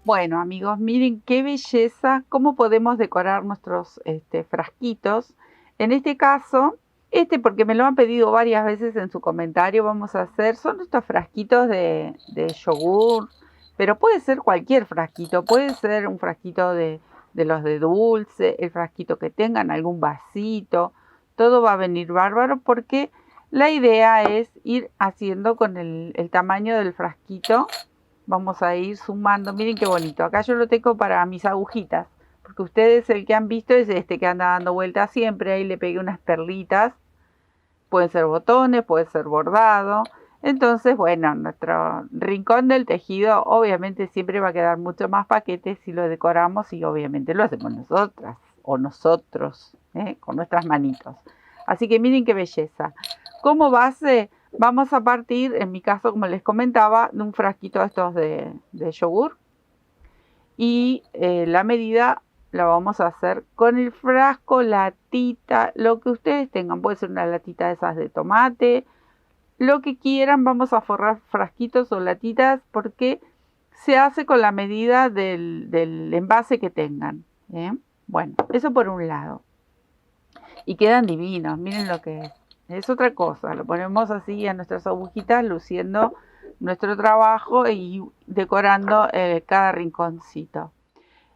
Bueno, amigos, miren qué belleza, cómo podemos decorar nuestros frasquitos. En este caso, porque me lo han pedido varias veces en su comentario, vamos a hacer, son estos frasquitos de yogur, pero puede ser cualquier frasquito, puede ser un frasquito de los de dulce, el frasquito que tengan, algún vasito, todo va a venir bárbaro porque la idea es ir haciendo con el tamaño del frasquito. Vamos a ir sumando. Miren qué bonito. Acá yo lo tengo para mis agujitas. Porque ustedes el que han visto es este que anda dando vueltas siempre. Ahí le pegué unas perlitas. Pueden ser botones, puede ser bordado. Entonces, bueno, nuestro rincón del tejido obviamente siempre va a quedar mucho más paquete si lo decoramos y obviamente lo hacemos nosotras o nosotros, con nuestras manitos. Así que miren qué belleza. Como base vamos a partir, en mi caso, como les comentaba, de un frasquito de estos de yogur. Y la medida la vamos a hacer con el frasco, latita, lo que ustedes tengan. Puede ser una latita de esas de tomate, lo que quieran. Vamos a forrar frasquitos o latitas porque se hace con la medida del envase que tengan. Bueno, eso por un lado. Y quedan divinos, miren lo que es. Es otra cosa, lo ponemos así a nuestras agujitas, luciendo nuestro trabajo y decorando cada rinconcito.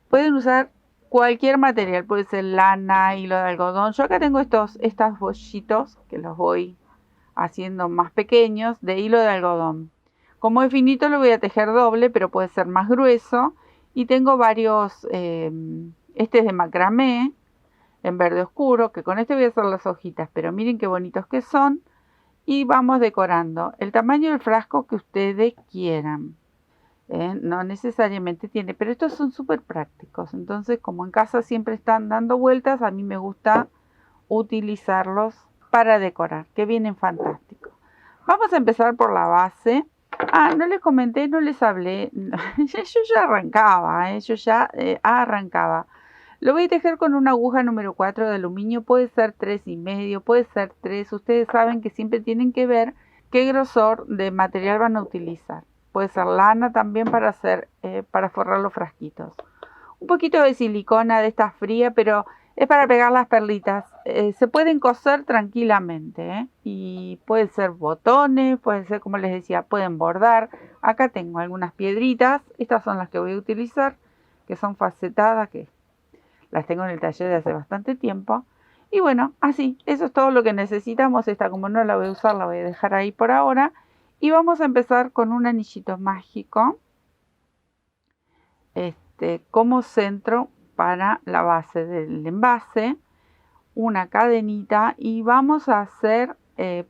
Pueden usar cualquier material, puede ser lana, hilo de algodón. Yo acá tengo estos bollitos que los voy haciendo más pequeños de hilo de algodón. Como es finito lo voy a tejer doble, pero puede ser más grueso. Y tengo varios, este es de macramé, en verde oscuro, que con este voy a hacer las hojitas, pero miren qué bonitos que son. Y vamos decorando el tamaño del frasco que ustedes quieran. No necesariamente tiene, pero estos son súper prácticos. Entonces, como en casa siempre están dando vueltas, a mí me gusta utilizarlos para decorar, que vienen fantásticos. Vamos a empezar por la base. No les comenté, no les hablé. Yo ya arrancaba, arrancaba. Lo voy a tejer con una aguja número 4 de aluminio, puede ser 3,5, puede ser 3. Ustedes saben que siempre tienen que ver qué grosor de material van a utilizar. Puede ser lana también para hacer, para forrar los frasquitos. Un poquito de silicona de esta fría, pero es para pegar las perlitas. Se pueden coser tranquilamente, y pueden ser botones, pueden ser, como les decía, pueden bordar. Acá tengo algunas piedritas, estas son las que voy a utilizar, que son facetadas, que las tengo en el taller de hace bastante tiempo. Y bueno, así, eso es todo lo que necesitamos. Esta, como no la voy a usar, la voy a dejar ahí por ahora. Y vamos a empezar con un anillito mágico, como centro para la base del envase, una cadenita y vamos a hacer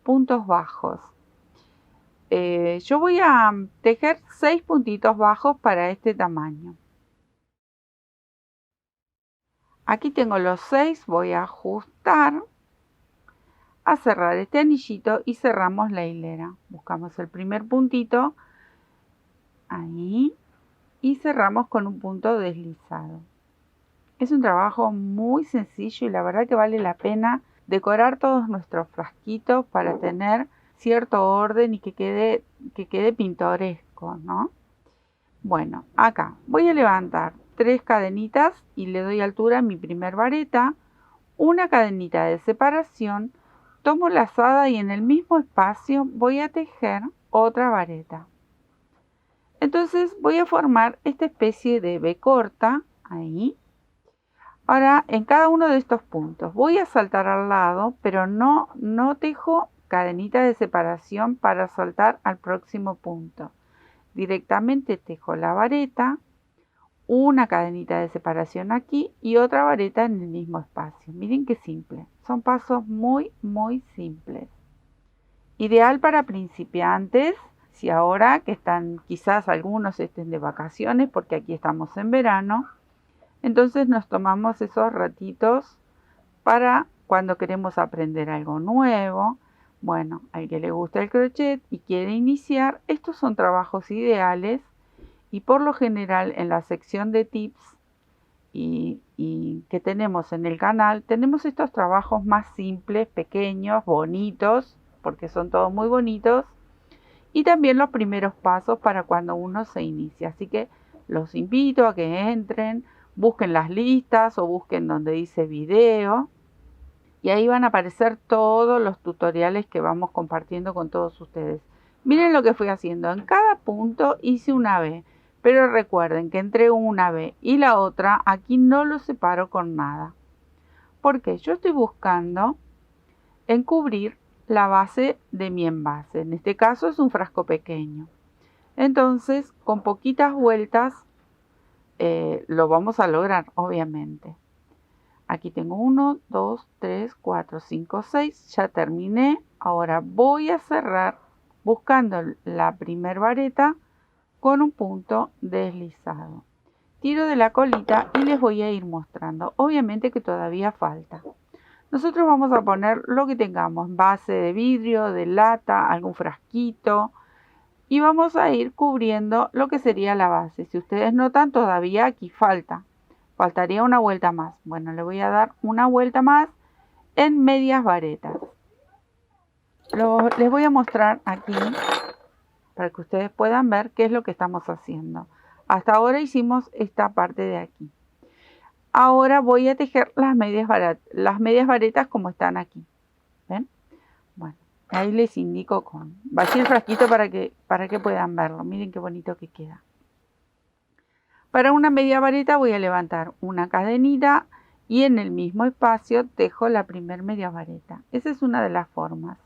puntos bajos. Yo voy a tejer 6 puntitos bajos para este tamaño. Aquí tengo los 6, voy a ajustar, a cerrar este anillito y cerramos la hilera. Buscamos el primer puntito, ahí, y cerramos con un punto deslizado. Es un trabajo muy sencillo y la verdad que vale la pena decorar todos nuestros frasquitos para tener cierto orden y que quede pintoresco, ¿no? Bueno, acá voy a levantar 3 cadenitas y le doy altura a mi primer vareta, una cadenita de separación, tomo lazada y en el mismo espacio voy a tejer otra vareta. Entonces voy a formar esta especie de V corta, ahí. Ahora, en cada uno de estos puntos voy a saltar al lado, pero no tejo cadenita de separación para saltar al próximo punto. Directamente tejo la vareta, una cadenita de separación aquí y otra vareta en el mismo espacio. Miren qué simple. Son pasos muy, muy simples. Ideal para principiantes, si ahora que están, quizás algunos estén de vacaciones, porque aquí estamos en verano. Entonces nos tomamos esos ratitos para cuando queremos aprender algo nuevo. Bueno, al que le gusta el crochet y quiere iniciar, estos son trabajos ideales y por lo general en la sección de tips y que tenemos en el canal, tenemos estos trabajos más simples, pequeños, bonitos, porque son todos muy bonitos, y también los primeros pasos para cuando uno se inicia. Así que Los invito a que entren, busquen las listas o busquen donde dice video y ahí van a aparecer todos los tutoriales que vamos compartiendo con todos ustedes. Miren lo que fui haciendo. En cada punto hice una V, pero recuerden que entre una V y la otra aquí no los separo con nada. Porque yo estoy buscando encubrir la base de mi envase. En este caso es un frasco pequeño. Entonces, con poquitas vueltas lo vamos a lograr, obviamente. Aquí tengo 1, 2, 3, 4, 5, 6. Ya terminé. Ahora voy a cerrar buscando la primer vareta con un punto deslizado. Tiro de la colita y les voy a ir mostrando. Obviamente que todavía falta. Nosotros vamos a poner lo que tengamos, base de vidrio, de lata, algún frasquito. Y vamos a ir cubriendo lo que sería la base. Si ustedes notan, todavía aquí faltaría una vuelta más. Bueno, le voy a dar una vuelta más en medias varetas. Les voy a mostrar aquí para que ustedes puedan ver qué es lo que estamos haciendo. Hasta ahora hicimos esta parte de aquí. Ahora voy a tejer las medias varetas como están aquí. ¿Ven? Bueno, ahí les indico con... Vacié el frasquito para que puedan verlo. Miren qué bonito que queda. Para una media vareta voy a levantar una cadenita y en el mismo espacio tejo la primer media vareta. Esa es una de las formas.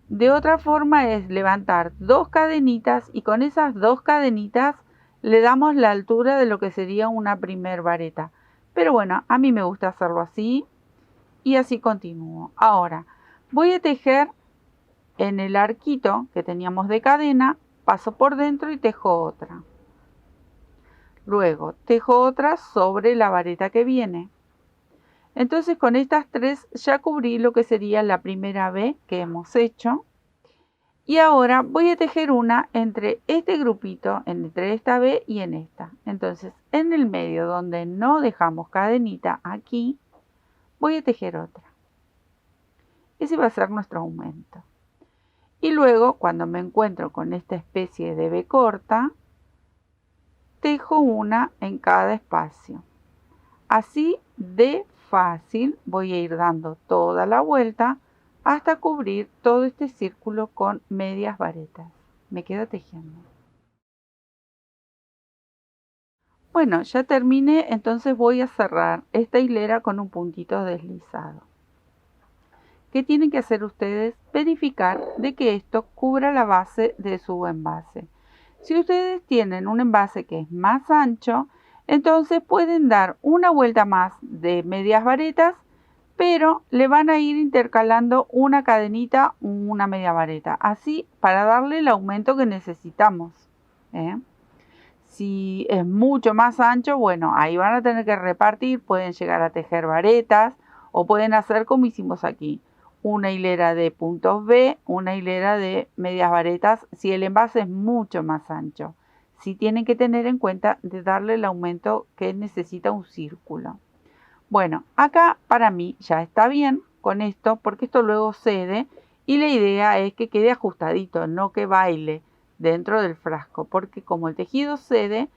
De otra forma es levantar 2 cadenitas y con esas 2 cadenitas le damos la altura de lo que sería una primer vareta. Pero bueno, a mí me gusta hacerlo así y así continúo. Ahora voy a tejer en el arquito que teníamos de cadena, paso por dentro y tejo otra. Luego tejo otra sobre la vareta que viene. Entonces con estas 3 ya cubrí lo que sería la primera V que hemos hecho. Y ahora voy a tejer una entre este grupito, entre esta V y en esta. Entonces en el medio donde no dejamos cadenita aquí, voy a tejer otra. Ese va a ser nuestro aumento. Y luego cuando me encuentro con esta especie de V corta, tejo una en cada espacio. Así de fácil voy a ir dando toda la vuelta hasta cubrir todo este círculo con medias varetas. Me quedo tejiendo. Bueno, ya terminé, entonces voy a cerrar esta hilera con un puntito deslizado. ¿Qué tienen que hacer ustedes? Verificar de que esto cubra la base de su envase. Si ustedes tienen un envase que es más ancho, entonces pueden dar una vuelta más de medias varetas, pero le van a ir intercalando una cadenita, una media vareta, así para darle el aumento que necesitamos. Si es mucho más ancho, bueno, ahí van a tener que repartir, pueden llegar a tejer varetas o pueden hacer como hicimos aquí. Una hilera de puntos B, una hilera de medias varetas, si el envase es mucho más ancho. Sí tienen que tener en cuenta de darle el aumento que necesita un círculo. Bueno, acá para mí ya está bien con esto, porque esto luego cede y la idea es que quede ajustadito, no que baile dentro del frasco, porque como el tejido cede,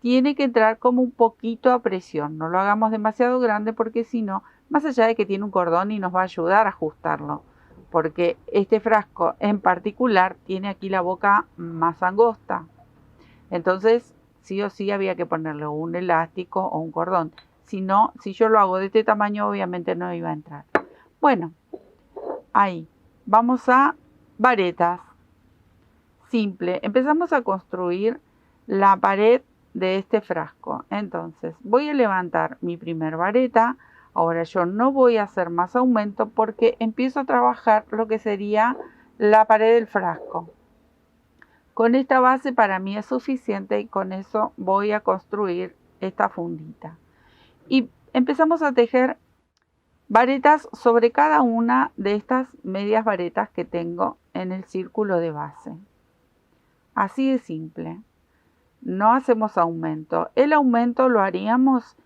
tiene que entrar como un poquito a presión. No lo hagamos demasiado grande porque si no, más allá de que tiene un cordón y nos va a ayudar a ajustarlo, porque este frasco en particular tiene aquí la boca más angosta. Entonces, sí o sí había que ponerle un elástico o un cordón. Si no, si yo lo hago de este tamaño, obviamente no iba a entrar. Bueno, ahí. Vamos a varetas. Simple. Empezamos a construir la pared de este frasco. Entonces, voy a levantar mi primer vareta. Ahora yo no voy a hacer más aumento porque empiezo a trabajar lo que sería la pared del frasco. Con esta base para mí es suficiente y con eso voy a construir esta fundita. Y empezamos a tejer varetas sobre cada una de estas medias varetas que tengo en el círculo de base. Así de simple. No hacemos aumento. El aumento lo haríamos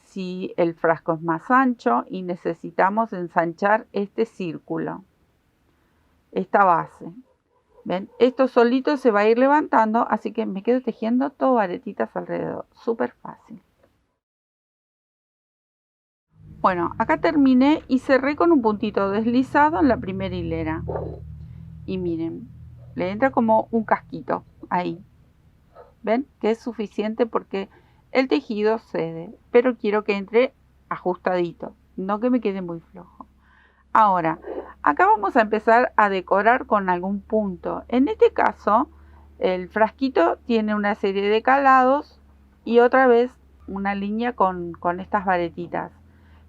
si el frasco es más ancho y necesitamos ensanchar este círculo, esta base. ¿Ven? Esto solito se va a ir levantando, así que me quedo tejiendo todo varetitas alrededor. Súper fácil. Bueno, acá terminé y cerré con un puntito deslizado en la primera hilera. Y miren, le entra como un casquito ahí. ¿Ven? Que es suficiente porque el tejido cede, pero quiero que entre ajustadito, no que me quede muy flojo. Ahora, acá vamos a empezar a decorar con algún punto. En este caso, el frasquito tiene una serie de calados y otra vez una línea con estas varetitas.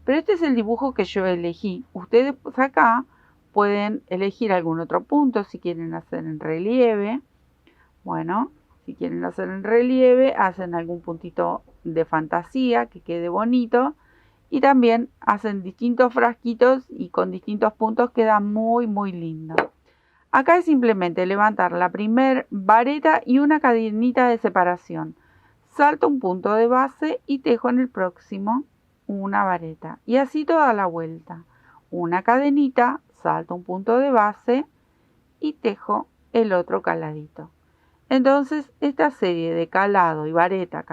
Pero este es el dibujo que yo elegí. Ustedes acá pueden elegir algún otro punto si quieren hacer en relieve. Bueno, si quieren hacer en relieve, hacen algún puntito de fantasía que quede bonito. Y también hacen distintos frasquitos y con distintos puntos queda muy muy lindo. Acá es simplemente levantar la primer vareta y una cadenita de separación. Salto un punto de base y tejo en el próximo una vareta. Y así toda la vuelta. Una cadenita, salto un punto de base y tejo el otro caladito. Entonces esta serie de calado y vareta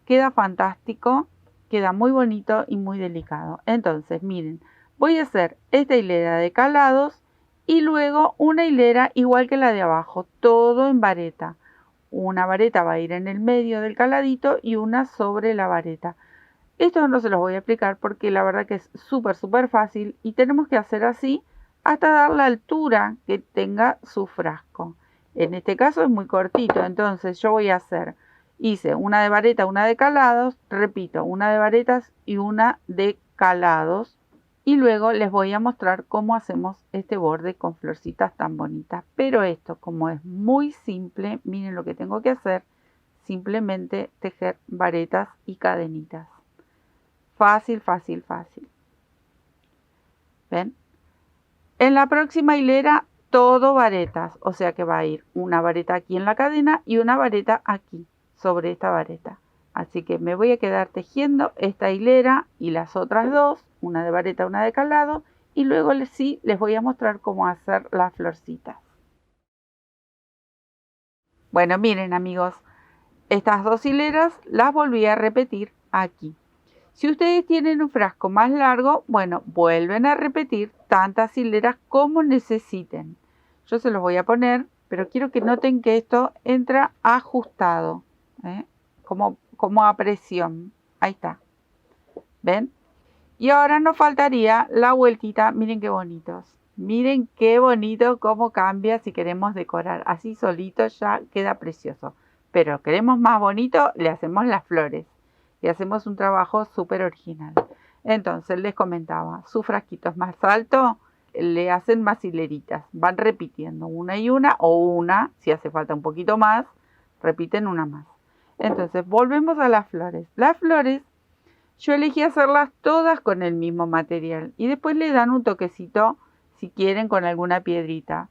queda fantástico, queda muy bonito y muy delicado. Entonces miren, voy a hacer esta hilera de calados y luego una hilera igual que la de abajo, todo en vareta. Una vareta va a ir en el medio del caladito y una sobre la vareta. Esto no se los voy a explicar porque la verdad que es súper fácil y tenemos que hacer así hasta dar la altura que tenga su frasco. En este caso es muy cortito, entonces yo voy a hacer, hice una de vareta, una de calados, repito, una de varetas y una de calados. Y luego les voy a mostrar cómo hacemos este borde con florcitas tan bonitas. Pero esto, como es muy simple, miren lo que tengo que hacer. Simplemente tejer varetas y cadenitas. Fácil. ¿Ven? En la próxima hilera todo varetas, o sea que va a ir una vareta aquí en la cadena y una vareta aquí sobre esta vareta. Así que me voy a quedar tejiendo esta hilera y las otras dos, una de vareta, una de calado, y luego sí les voy a mostrar cómo hacer las florcitas. Bueno, miren amigos, estas dos hileras las volví a repetir aquí. Si ustedes tienen un frasco más largo, bueno, vuelven a repetir tantas hileras como necesiten. Yo se los voy a poner, pero quiero que noten que esto entra ajustado, ¿eh? Como a presión. Ahí está. ¿Ven? Y ahora nos faltaría la vueltita. Miren qué bonitos. Miren qué bonito cómo cambia si queremos decorar. Así solito ya queda precioso. Pero queremos más bonito, le hacemos las flores. Y hacemos un trabajo súper original. Entonces les comentaba, su frasquito es más alto, le hacen más hileritas. Van repitiendo una y una o una, si hace falta un poquito más, repiten una más. Entonces volvemos a las flores. Las flores yo elegí hacerlas todas con el mismo material y después le dan un toquecito si quieren con alguna piedrita.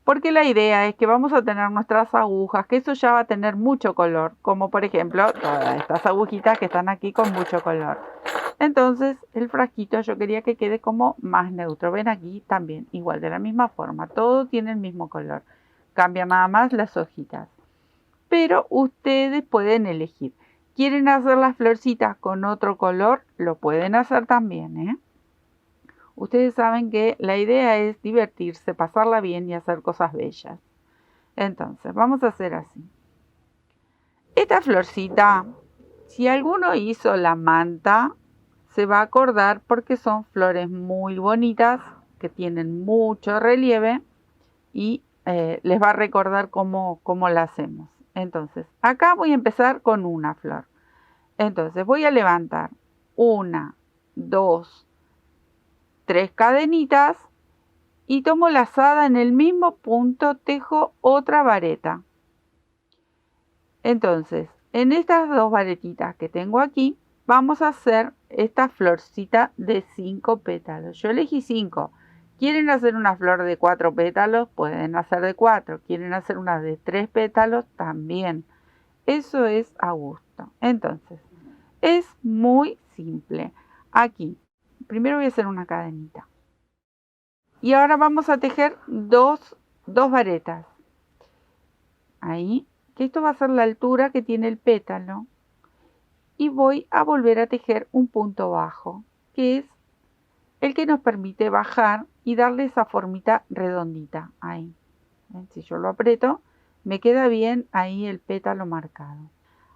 Porque la idea es que vamos a tener nuestras agujas, que eso ya va a tener mucho color, como por ejemplo todas estas agujitas que están aquí con mucho color. Entonces el frasquito yo quería que quede como más neutro. Ven aquí también, igual de la misma forma, todo tiene el mismo color. Cambian nada más las hojitas. Pero ustedes pueden elegir. ¿Quieren hacer las florcitas con otro color? Lo pueden hacer también, ¿eh? Ustedes saben que la idea es divertirse, pasarla bien y hacer cosas bellas. Entonces, vamos a hacer así. Esta florcita, si alguno hizo la manta, se va a acordar porque son flores muy bonitas, que tienen mucho relieve y les va a recordar cómo la hacemos. Entonces, acá voy a empezar con una flor. Entonces voy a levantar 1, 2, 3 cadenitas y tomo lazada en el mismo punto, tejo otra vareta. Entonces, en estas dos varetitas que tengo aquí, vamos a hacer esta florcita de 5 pétalos. Yo elegí 5. ¿Quieren hacer una flor de 4 pétalos? Pueden hacer de 4. ¿Quieren hacer una de 3 pétalos? También. Eso es a gusto. Entonces, es muy simple. Aquí, primero voy a hacer una cadenita. Y ahora vamos a tejer dos 2 varetas. Ahí, que esto va a ser la altura que tiene el pétalo. Y voy a volver a tejer un punto bajo, que es el que nos permite bajar y darle esa formita redondita. Ahí. ¿Ven? Si yo lo aprieto, me queda bien ahí el pétalo marcado.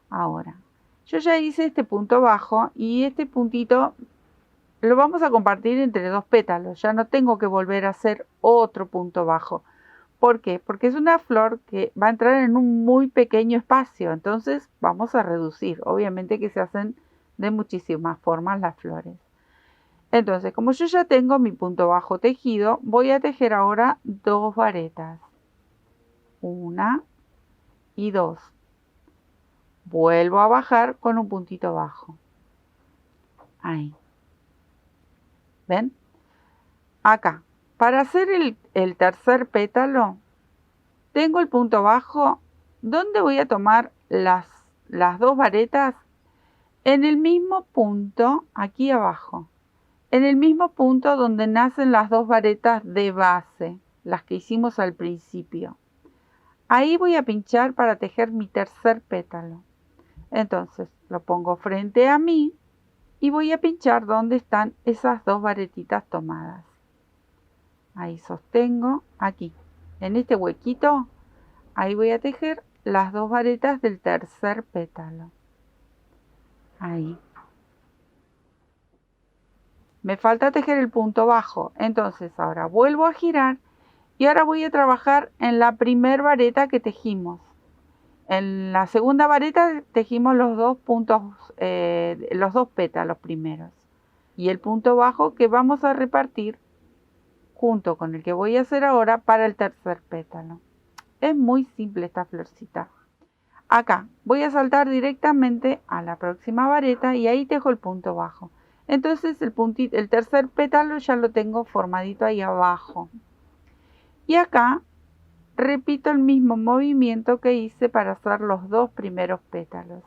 Ahora, yo ya hice este punto bajo y este puntito lo vamos a compartir entre 2 pétalos. Ya no tengo que volver a hacer otro punto bajo. ¿Por qué? Porque es una flor que va a entrar en un muy pequeño espacio. Entonces vamos a reducir. Obviamente que se hacen de muchísimas formas las flores. Entonces, como yo ya tengo mi punto bajo tejido, voy a tejer ahora 2 varetas. 1 y 2. Vuelvo a bajar con un puntito bajo. Ahí. ¿Ven? Acá. Para hacer el tercer pétalo, tengo el punto bajo. ¿Dónde voy a tomar las 2 varetas? En el mismo punto, aquí abajo. En el mismo punto donde nacen las 2 varetas de base, las que hicimos al principio. Ahí voy a pinchar para tejer mi tercer pétalo. Entonces lo pongo frente a mí y voy a pinchar donde están esas 2 varetitas tomadas. Ahí sostengo, aquí, en este huequito, ahí voy a tejer las 2 varetas del tercer pétalo. Ahí. Me falta tejer el punto bajo, entonces ahora vuelvo a girar y ahora voy a trabajar en la primera vareta que tejimos. En la segunda vareta tejimos los 2 puntos, los 2 pétalos primeros y el punto bajo que vamos a repartir junto con el que voy a hacer ahora para el tercer pétalo. Es muy simple esta florcita. Acá voy a saltar directamente a la próxima vareta y ahí tejo el punto bajo. Entonces el tercer pétalo ya lo tengo formadito ahí abajo. Y acá repito el mismo movimiento que hice para hacer los 2 primeros pétalos.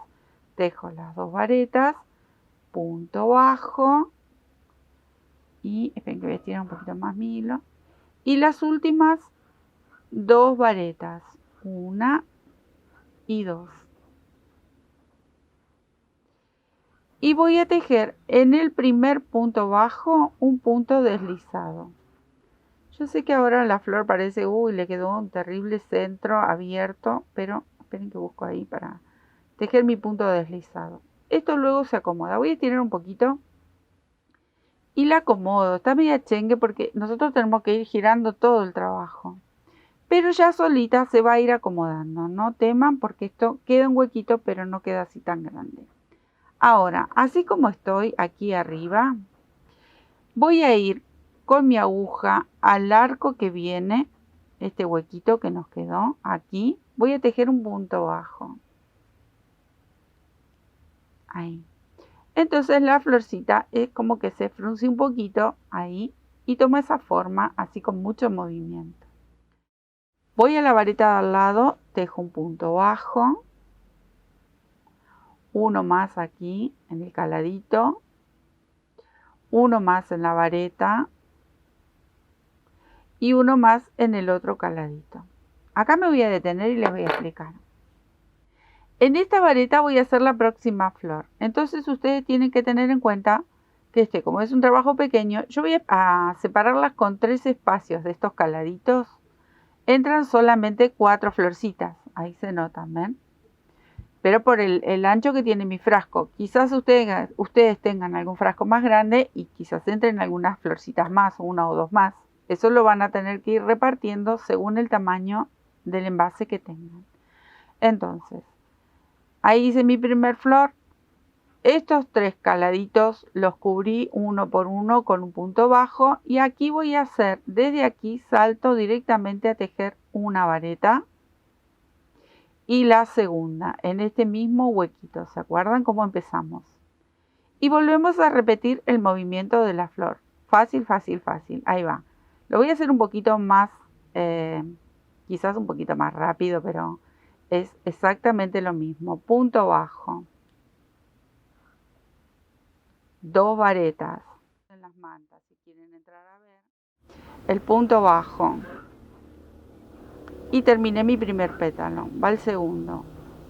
Tejo las 2 varetas, punto bajo y esperen que voy a estirar un poquito más mi hilo. Y las últimas 2 varetas, 1 y 2. Y voy a tejer en el primer punto bajo un punto deslizado. Yo sé que ahora la flor parece, uy, le quedó un terrible centro abierto, pero esperen que busco ahí para tejer mi punto deslizado. Esto luego se acomoda. Voy a estirar un poquito y la acomodo. Está media chengue porque nosotros tenemos que ir girando todo el trabajo. Pero ya solita se va a ir acomodando. No teman porque esto queda un huequito, pero no queda así tan grande. Ahora, así como estoy aquí arriba, voy a ir con mi aguja al arco que viene, este huequito que nos quedó aquí, voy a tejer un punto bajo. Ahí. Entonces la florcita es como que se frunce un poquito ahí y toma esa forma así con mucho movimiento. Voy a la vareta de al lado, tejo un punto bajo, uno más aquí en el caladito, uno más en la vareta y uno más en el otro caladito. Acá me voy a detener y les voy a explicar. En esta vareta voy a hacer la próxima flor. Entonces ustedes tienen que tener en cuenta que como es un trabajo pequeño, yo voy a separarlas con 3 espacios de estos caladitos. Entran solamente 4 florcitas. Ahí se notan, ¿ven? Pero por el ancho que tiene mi frasco. Quizás ustedes tengan algún frasco más grande y quizás entren algunas florcitas más, 1 o 2 más. Eso lo van a tener que ir repartiendo según el tamaño del envase que tengan. Entonces, ahí hice mi primer flor. Estos 3 caladitos los cubrí uno por uno con un punto bajo. Y aquí voy a hacer, desde aquí salto directamente a tejer una vareta. Y la segunda, en este mismo huequito. ¿Se acuerdan cómo empezamos? Y volvemos a repetir el movimiento de la flor. Fácil, fácil, fácil. Ahí va. Lo voy a hacer un poquito más, quizás un poquito más rápido, pero es exactamente lo mismo. Punto bajo. 2 varetas. En las mantas, si quieren entrar a ver. El punto bajo. y terminé mi primer pétalo. Va el segundo,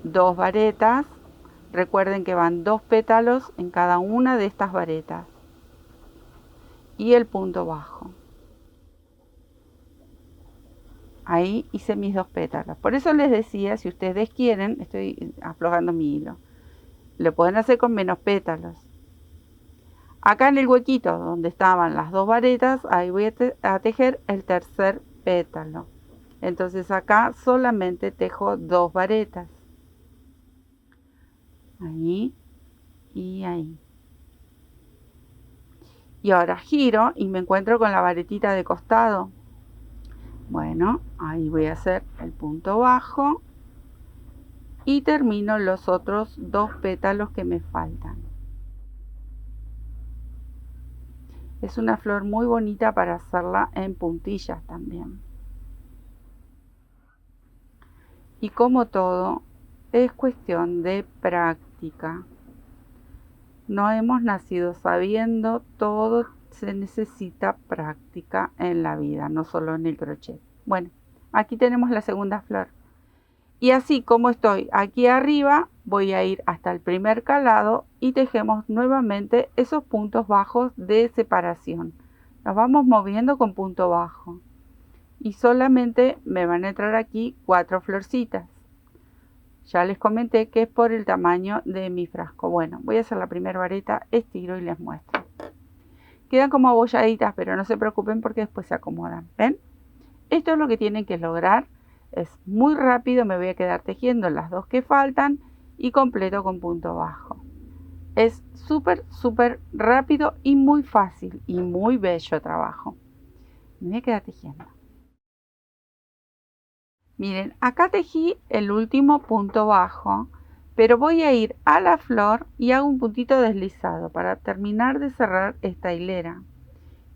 2 varetas, recuerden que van 2 pétalos en cada una de estas varetas y el punto bajo. Ahí hice mis 2 pétalos. Por eso les decía, si ustedes quieren, estoy aflojando mi hilo, lo pueden hacer con menos pétalos. Acá en el huequito donde estaban las 2 varetas, ahí voy a tejer el tercer pétalo. Entonces acá solamente tejo 2 varetas. Ahí y ahí. Y ahora giro y me encuentro con la varetita de costado. Bueno, ahí voy a hacer el punto bajo y termino los otros 2 pétalos que me faltan. Es una flor muy bonita para hacerla en puntillas también. Y como todo, es cuestión de práctica. No hemos nacido sabiendo, todo se necesita práctica en la vida, no solo en el crochet. Bueno, aquí tenemos la segunda flor. Y así como estoy aquí arriba, voy a ir hasta el primer calado y tejemos nuevamente esos puntos bajos de separación. Nos vamos moviendo con punto bajo. Y solamente me van a entrar aquí 4 florcitas. Ya les comenté que es por el tamaño de mi frasco. Bueno, voy a hacer la primera vareta, estiro y les muestro. Quedan como abolladitas, pero no se preocupen porque después se acomodan. ¿Ven? Esto es lo que tienen que lograr. Es muy rápido, me voy a quedar tejiendo las 2 que faltan y completo con punto bajo. Es súper rápido y muy fácil y muy bello trabajo. Me voy a quedar tejiendo. Miren, acá tejí el último punto bajo, pero voy a ir a la flor y hago un puntito deslizado para terminar de cerrar esta hilera.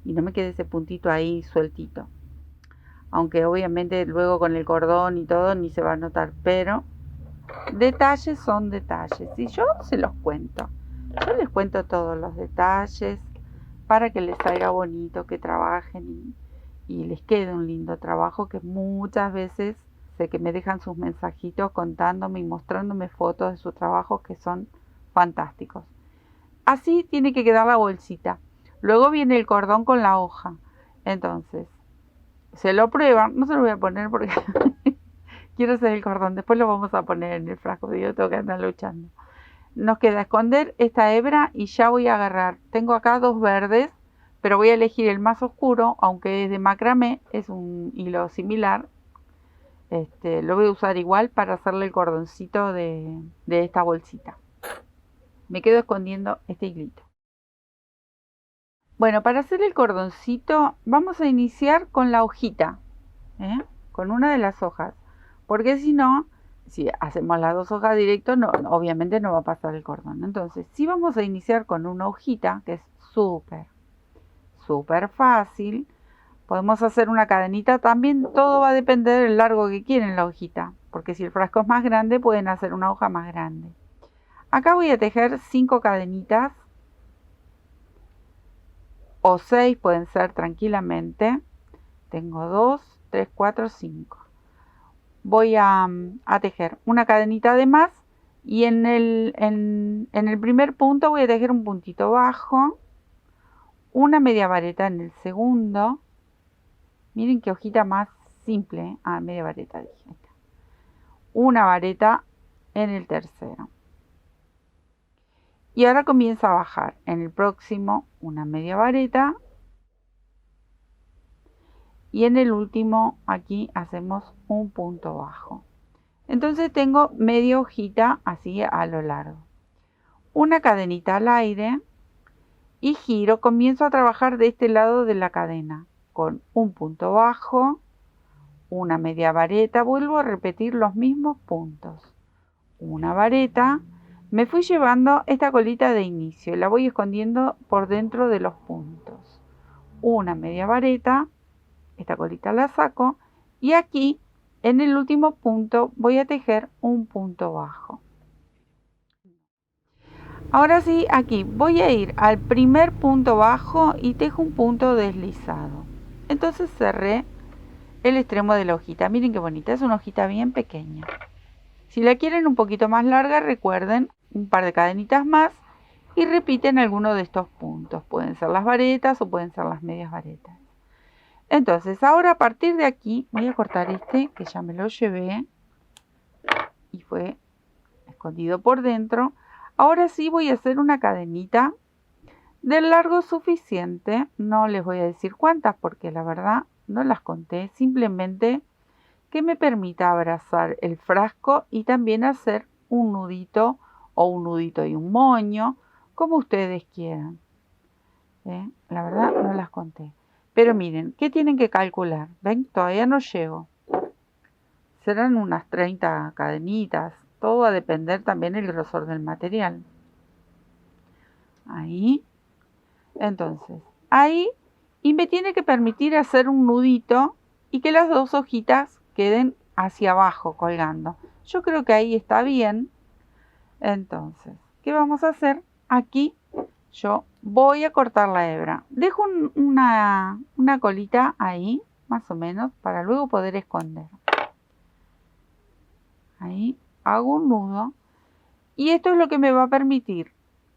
Y no me quede ese puntito ahí sueltito. Aunque obviamente luego con el cordón y todo ni se va a notar, pero detalles son detalles y yo se los cuento. Yo les cuento todos los detalles para que les salga bonito, que trabajen y les quede un lindo trabajo, que muchas veces sé que me dejan sus mensajitos contándome y mostrándome fotos de sus trabajos que son fantásticos. Así tiene que quedar la bolsita. Luego viene el cordón con la hoja. Entonces, se lo prueban. No se lo voy a poner porque quiero hacer el cordón. Después lo vamos a poner en el frasco. Yo tengo que andar luchando. Nos queda esconder esta hebra y ya voy a agarrar. Tengo acá 2 verdes, pero voy a elegir el más oscuro, aunque es de macramé. Es un hilo similar. Lo voy a usar igual para hacerle el cordoncito de esta bolsita. Me quedo escondiendo este hilito. Bueno, para hacer el cordoncito vamos a iniciar con la hojita, con una de las hojas, porque si no, si hacemos las 2 hojas directo, no, obviamente no va a pasar el cordón. Entonces, sí vamos a iniciar con una hojita, que es súper fácil. Podemos hacer una cadenita también, todo va a depender del largo que quieren la hojita, porque si el frasco es más grande, pueden hacer una hoja más grande. Acá voy a tejer 5 cadenitas, o 6 pueden ser tranquilamente. Tengo 2, 3, 4, 5. Voy a tejer una cadenita de más y en el primer punto voy a tejer un puntito bajo, una media vareta en el segundo. Miren qué hojita más simple, media vareta dije. Una vareta en el tercero. Y ahora comienzo a bajar. En el próximo una media vareta. Y en el último aquí hacemos un punto bajo. Entonces tengo media hojita así a lo largo. Una cadenita al aire. Y giro. Comienzo a trabajar de este lado de la cadena. Con un punto bajo. Una media vareta. Vuelvo a repetir los mismos puntos. Una vareta. Me fui llevando esta colita de inicio y la voy escondiendo por dentro de los puntos. Una media vareta, esta colita la saco y aquí en el último punto voy a tejer un punto bajo. Ahora sí, aquí voy a ir al primer punto bajo y tejo un punto deslizado. Entonces cerré el extremo de la hojita. Miren qué bonita, es una hojita bien pequeña. Si la quieren un poquito más larga, recuerden un par de cadenitas más y repiten alguno de estos puntos. Pueden ser las varetas o pueden ser las medias varetas. Entonces, ahora a partir de aquí, voy a cortar este que ya me lo llevé y fue escondido por dentro. Ahora sí voy a hacer una cadenita del largo suficiente. No les voy a decir cuántas porque la verdad no las conté. Simplemente que me permita abrazar el frasco y también hacer un nudito o un nudito y un moño, como ustedes quieran. La verdad no las conté. Pero miren, ¿qué tienen que calcular? ¿Ven? Todavía no llego. Serán unas 30 cadenitas. Todo va a depender también del grosor del material. Ahí. Entonces, ahí. Y me tiene que permitir hacer un nudito y que las dos hojitas queden hacia abajo colgando. Yo creo que ahí está bien. Entonces, ¿qué vamos a hacer? Aquí yo voy a cortar la hebra. Dejo una colita ahí, más o menos, para luego poder esconder. Ahí hago un nudo. Y esto es lo que me va a permitir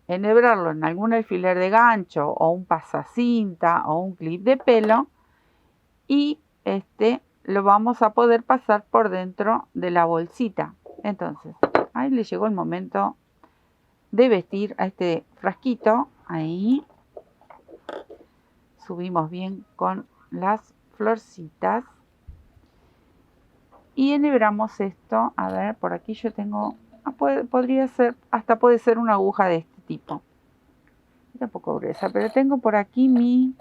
enhebrarlo en algún alfiler de gancho o un pasacinta o un clip de pelo. Y lo vamos a poder pasar por dentro de la bolsita. Entonces, ahí le llegó el momento de vestir a este frasquito. Ahí subimos bien con las florcitas y enhebramos esto. A ver, por aquí yo tengo, podría ser, hasta puede ser una aguja de este tipo. Está un poco gruesa, pero tengo por aquí mi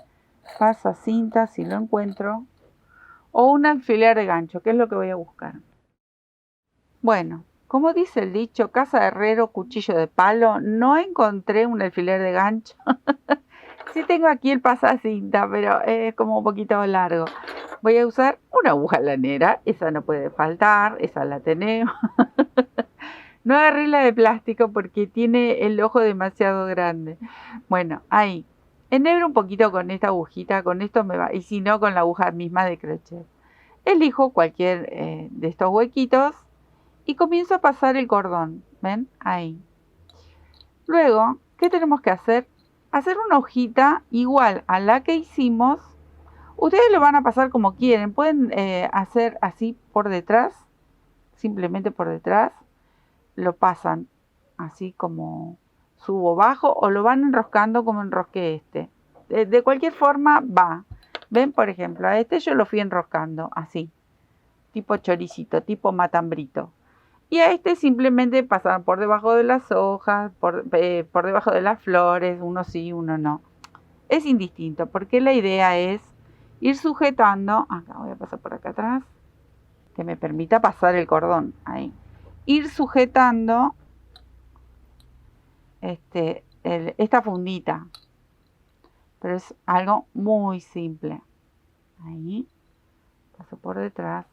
pasacinta, si lo encuentro, o un alfiler de gancho, que es lo que voy a buscar. Bueno, como dice el dicho, casa de herrero, cuchillo de palo, no encontré un alfiler de gancho. Sí tengo aquí el pasacinta, pero es como un poquito largo. Voy a usar una aguja lanera, esa no puede faltar, esa la tenemos. No agarré la de plástico porque tiene el ojo demasiado grande. Bueno, ahí. Enhebro un poquito con esta agujita, con esto me va, y si no, con la aguja misma de crochet. Elijo cualquier de estos huequitos y comienzo a pasar el cordón. ¿Ven? Ahí. Luego, ¿qué tenemos que hacer? Hacer una hojita igual a la que hicimos. Ustedes lo van a pasar como quieren. Pueden hacer así por detrás, simplemente por detrás. Lo pasan así como subo bajo o lo van enroscando como enrosqué este. De cualquier forma va. Ven, por ejemplo, a este yo lo fui enroscando así, tipo choricito, tipo matambrito. Y a este simplemente pasaron por debajo de las hojas, por debajo de las flores, uno sí, uno no. Es indistinto, porque la idea es ir sujetando, acá voy a pasar por acá atrás, que me permita pasar el cordón, ahí. Ir sujetando esta fundita, pero es algo muy simple. Ahí, paso por detrás.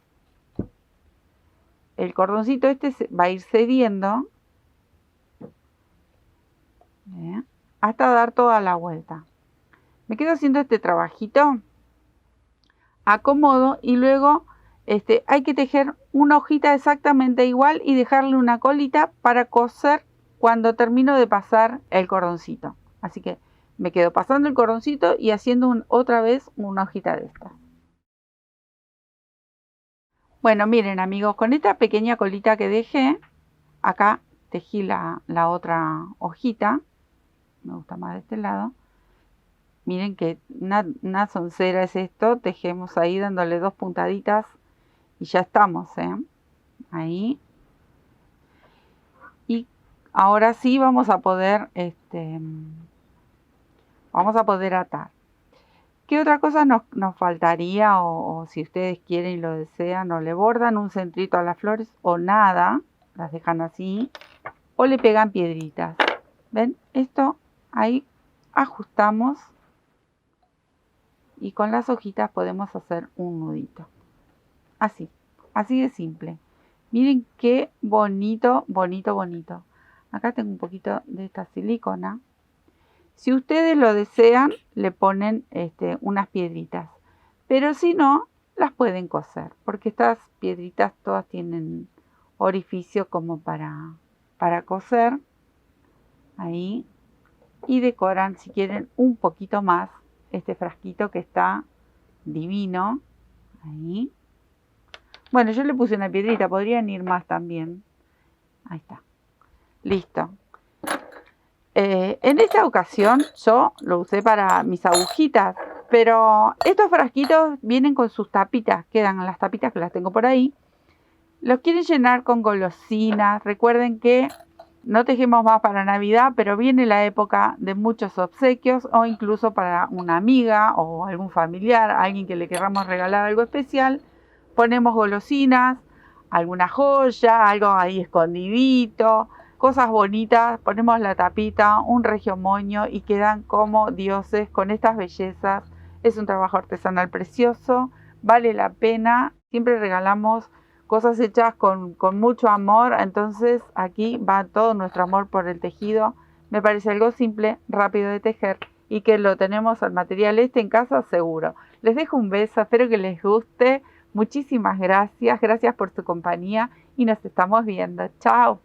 El cordoncito va a ir cediendo hasta dar toda la vuelta. Me quedo haciendo este trabajito, acomodo y luego hay que tejer una hojita exactamente igual y dejarle una colita para coser cuando termino de pasar el cordoncito. Así que me quedo pasando el cordoncito y haciendo otra vez una hojita de esta. Bueno, miren amigos, con esta pequeña colita que dejé, acá tejí la otra hojita. Me gusta más de este lado. Miren que una soncera es esto. Tejemos ahí dándole 2 puntaditas y ya estamos, ahí. Y ahora sí vamos a poder atar. ¿Qué otra cosa nos faltaría? O si ustedes quieren y lo desean, o le bordan un centrito a las flores o nada, las dejan así, o le pegan piedritas. ¿Ven? Esto ahí ajustamos y con las hojitas podemos hacer un nudito. Así de simple. Miren qué bonito, bonito, bonito. Acá tengo un poquito de esta silicona. Si ustedes lo desean, le ponen unas piedritas. Pero si no, las pueden coser, porque estas piedritas todas tienen orificio como para coser. Ahí. Y decoran, si quieren, un poquito más este frasquito que está divino. Ahí. Bueno, yo le puse una piedrita, podrían ir más también. Ahí está. Listo. En esta ocasión yo lo usé para mis agujitas, pero estos frasquitos vienen con sus tapitas, quedan las tapitas que las tengo por ahí. Los quieren llenar con golosinas. Recuerden que no tejemos más para Navidad, pero viene la época de muchos obsequios o incluso para una amiga o algún familiar, alguien que le queramos regalar algo especial. Ponemos golosinas, alguna joya, algo ahí escondidito, cosas bonitas, ponemos la tapita, un regio moño y quedan como dioses con estas bellezas. Es un trabajo artesanal precioso, vale la pena. Siempre regalamos cosas hechas con mucho amor, entonces aquí va todo nuestro amor por el tejido. Me parece algo simple, rápido de tejer y que lo tenemos al material en casa seguro. Les dejo un beso, espero que les guste. Muchísimas gracias por su compañía y nos estamos viendo. Chao.